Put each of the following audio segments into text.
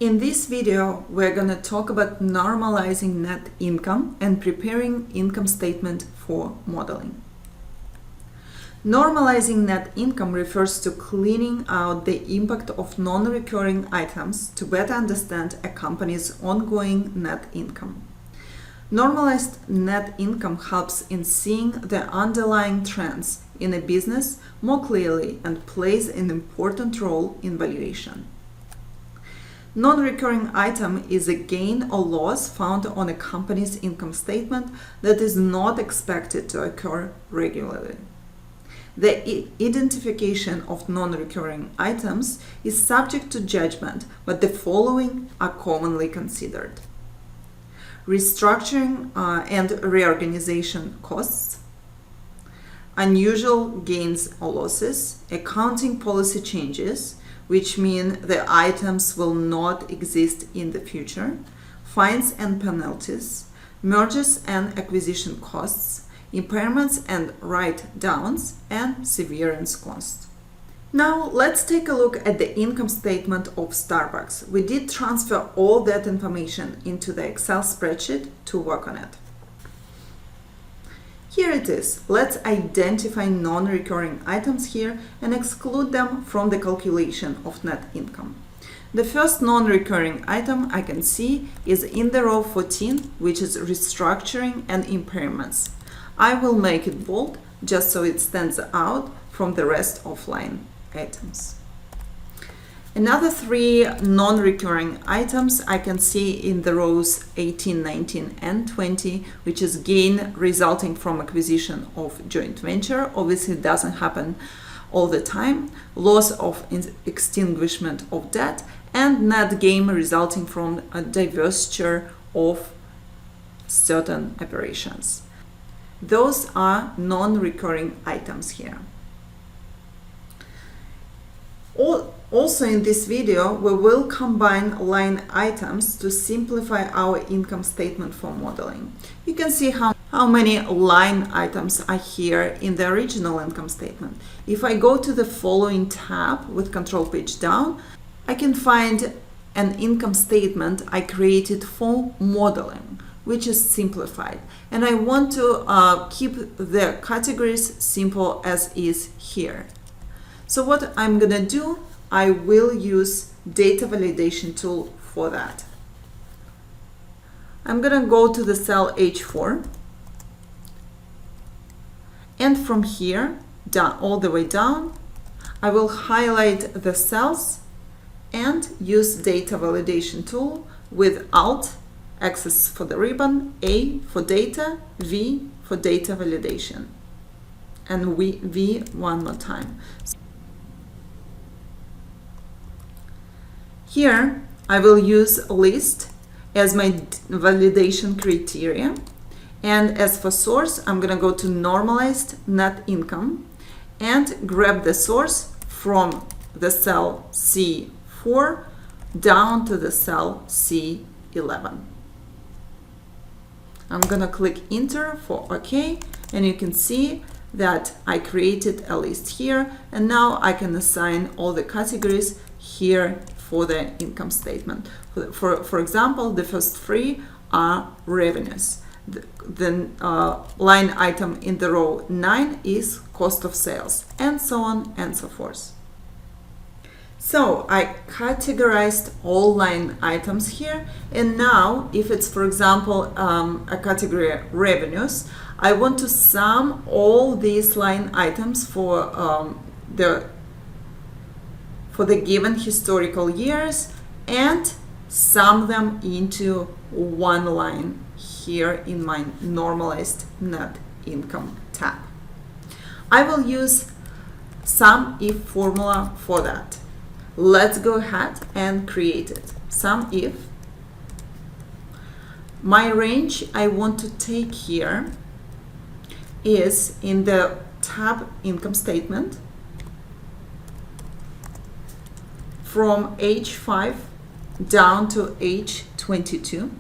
In this video, we're going to talk about normalizing net income and preparing income statement for modeling. Normalizing net income refers to cleaning out the impact of non-recurring items to better understand a company's ongoing net income. Normalized net income helps in seeing the underlying trends in a business more clearly and plays an important role in valuation. Non-recurring item is a gain or loss found on a company's income statement that is not expected to occur regularly. The identification of non-recurring items is subject to judgment, but the following are commonly considered: restructuring and reorganization costs, unusual gains or losses, accounting policy changes, which mean the items will not exist in the future, fines and penalties, mergers and acquisition costs, impairments and write-downs, and severance costs. Now let's take a look at the income statement of Starbucks. We did transfer all that information into the Excel spreadsheet to work on it. Here it is. Let's identify non-recurring items here and exclude them from the calculation of net income. The first non-recurring item I can see is in the row 14, which is restructuring and impairments. I will make it bold just so it stands out from the rest of line items. Another three non-recurring items I can see in the rows 18, 19, and 20, which is gain resulting from acquisition of joint venture. Obviously, it doesn't happen all the time. Loss of extinguishment of debt, and net gain resulting from a divestiture of certain operations. Those are non-recurring items here. Also in this video, we will combine line items to simplify our income statement for modeling. You can see how many line items are here in the original income statement. If I go to the following tab with control page down, I can find an income statement I created for modeling, which is simplified. And I want to keep the categories simple as is here. So what I'm gonna do, I will use data validation tool for that. I'm gonna go to the cell H4, and from here down all the way down, I will highlight the cells and use data validation tool with Alt, Axis for the ribbon, A for data, V for data validation, and V one more time. Here, I will use list as my validation criteria. And as for source, I'm going to go to Normalized Net Income and grab the source from the cell C4 down to the cell C11. I'm going to click Enter for OK, and you can see that I created a list here, and now I can assign all the categories here for the income statement. For example, the first three are revenues. The line item in the row 9 is cost of sales, and so on and so forth. So I categorized all line items here, and now if it's, for example, a category revenues, I want to sum all these line items for the given historical years and sum them into one line here in my Normalized Net Income tab. I will use sum if formula for that. Let's go ahead and create it. Sum if. My range I want to take here is in the tab income statement from H5 down to H22,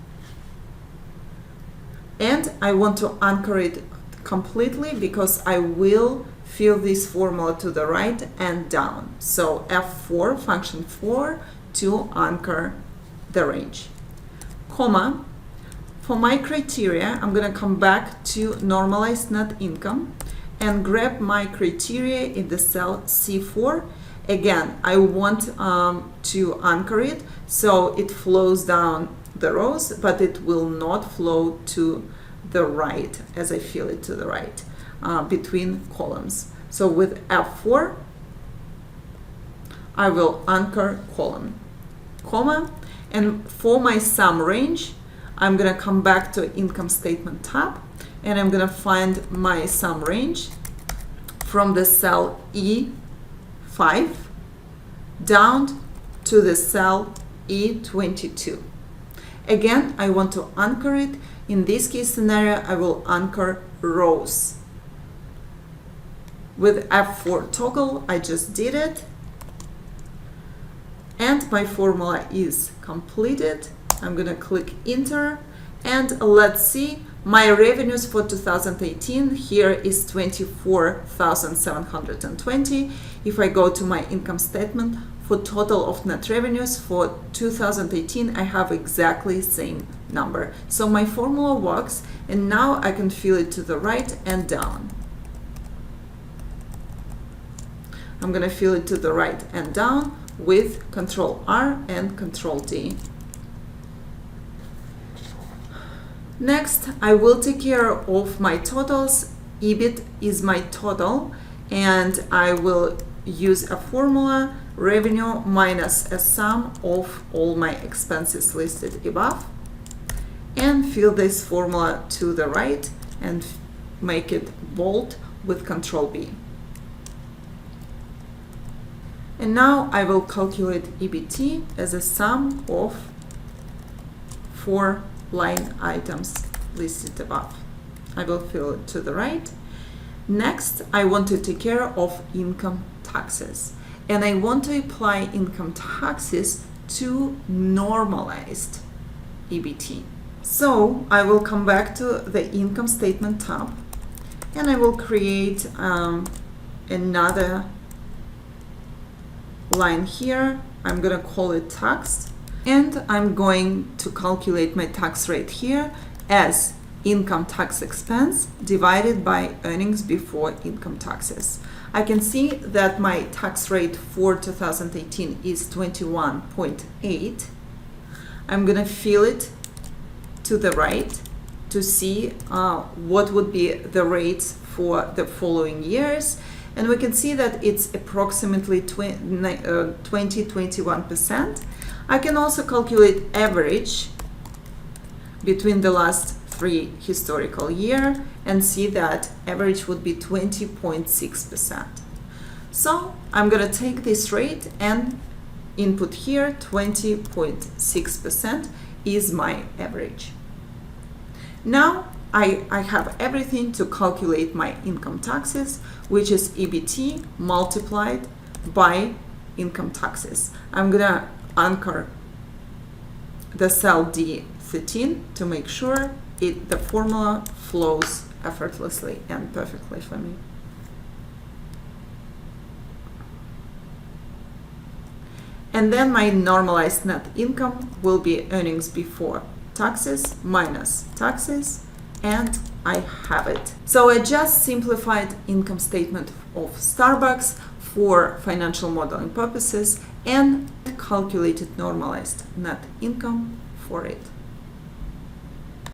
and I want to anchor it completely because I will fill this formula to the right and down. So F4, function 4, to anchor the range, comma. For my criteria, I'm going to come back to normalized net income and grab my criteria in the cell C4. Again, I want to anchor it so it flows down the rows, but it will not flow to the right as I fill it to the right between columns. So with F4, I will anchor column, comma, and for my sum range, I'm going to come back to income statement tab, and I'm going to find my sum range from the cell E5 down to the cell E22. Again, I want to anchor it. In this case scenario, I will anchor rows. With F4 toggle, I just did it. And my formula is completed. I'm going to click enter, and let's see my revenues for 2018 here is 24,720. If I go to my income statement, for total of net revenues for 2018, I have exactly the same number. So my formula works, and now I can fill it to the right and down. I'm going to fill it to the right and down with Control R and Control D. Next, I will take care of my totals. EBIT is my total, and I will use a formula, revenue minus a sum of all my expenses listed above, and fill this formula to the right and make it bold with Control B. And now I will calculate EBT as a sum of 4 line items listed above. I will fill it to the right. Next, I want to take care of income taxes, and I want to apply income taxes to normalized EBT. So I will come back to the income statement tab, and I will create another line here. I'm going to call it tax. And I'm going to calculate my tax rate here as income tax expense divided by earnings before income taxes. I can see that my tax rate for 2018 is 21.8. I'm going to fill it to the right to see what would be the rates for the following years. And we can see that it's approximately 21%. I can also calculate average between the last 3 historical years and see that average would be 20.6%. So I'm going to take this rate and input here 20.6% is my average. Now I have everything to calculate my income taxes, which is EBT multiplied by income taxes. I'm going to anchor the cell D13 to make sure the formula flows effortlessly and perfectly for me. And then my normalized net income will be earnings before taxes minus taxes, and I have it. So I just simplified income statement of Starbucks for financial modeling purposes and calculated normalized net income for it.